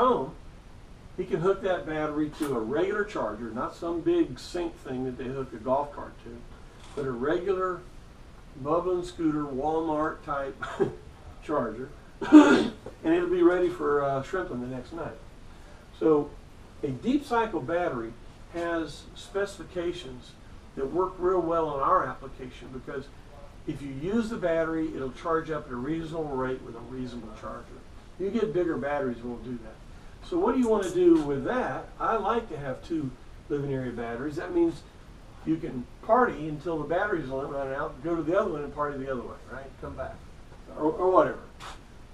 home, he can hook that battery to a regular charger, not some big sync thing that they hook a golf cart to, but a regular Bubba and Scooter Walmart type charger, and it'll be ready for shrimping the next night. So a deep cycle battery has specifications that work real well in our application, because if you use the battery, it'll charge up at a reasonable rate with a reasonable charger. You get bigger batteries, won't do that. So what do you want to do with that? I like to have 2 living area batteries. That means you can party until the batteries run out, go to the other one and party the other way, right? Come back, or whatever.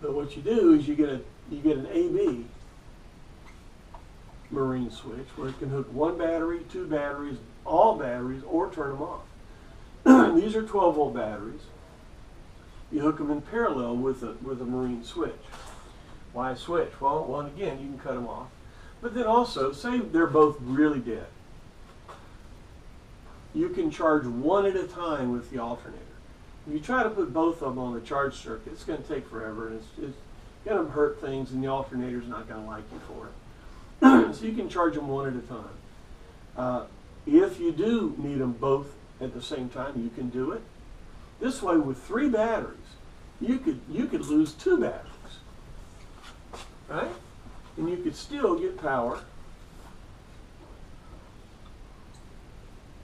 But what you do is you get an AB marine switch where it can hook 1 battery, 2 batteries, all batteries, or turn them off. These are 12-volt batteries. You hook them in parallel with a marine switch. Why switch? Well, again, you can cut them off. But then also, say they're both really dead. You can charge one at a time with the alternator. If you try to put both of them on the charge circuit, it's going to take forever, and it's going to hurt things, and the alternator's not going to like you for it. So you can charge them one at a time. If you do need them both at the same time, you can do it. This way, with 3 batteries, you could lose 2 batteries, right? And you could still get power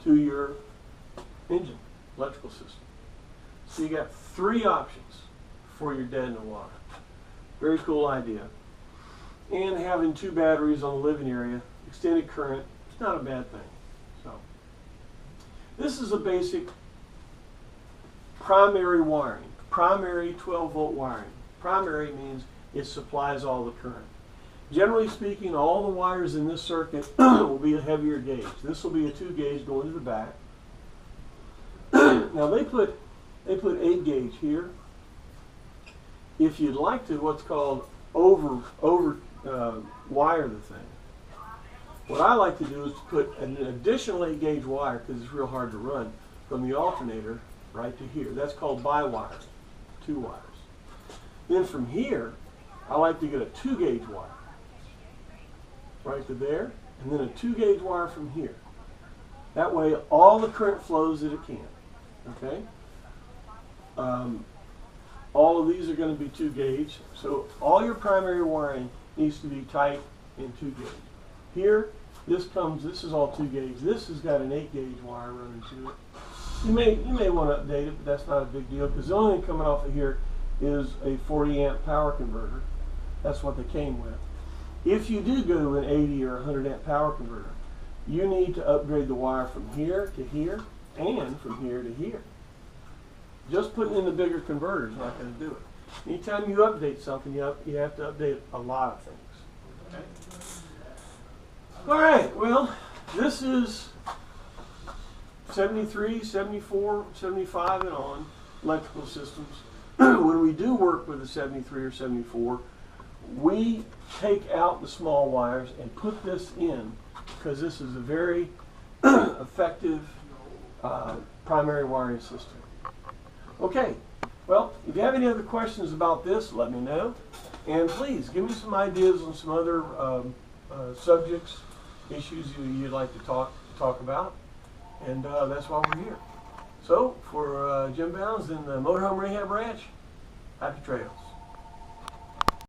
to your engine, electrical system. So you got 3 options for your dead in the water. Very cool idea. And having 2 batteries on the living area, extended current, it's not a bad thing. So this is a basic primary wiring, primary 12-volt wiring. Primary means it supplies all the current. Generally speaking, all the wires in this circuit will be a heavier gauge. This will be a 2 gauge going to the back. Now they put 8 gauge here. If you'd like to what's called over wire the thing, what I like to do is to put an additional 8 gauge wire, because it's real hard to run, from the alternator right to here. That's called bi-wire, 2 wires. Then from here, I like to get a 2 gauge wire right to there, and then a 2 gauge wire from here. That way all the current flows that it can. Okay? All of these are going to be 2 gauge, so all your primary wiring needs to be tight in 2 gauge. Here, this is all 2 gauge. This has got an 8 gauge wire running to it. You may want to update it, but that's not a big deal, because the only thing coming off of here is a 40 amp power converter. That's what they came with. If you do go to an 80 or 100 amp power converter, you need to upgrade the wire from here to here and from here to here. Just putting in the bigger converter is not going to do it. Anytime you update something, you have to update a lot of things. Okay? All right, well, this is 73, 74, 75 and on electrical systems. When we do work with a 73 or 74, we take out the small wires and put this in, because this is a very effective primary wiring system. Okay, well, if you have any other questions about this, let me know. And please, give me some ideas on some other subjects, issues you'd like to talk about. And that's why we're here. So, for Jim Bounds in the Motorhome Rehab Ranch, happy trails.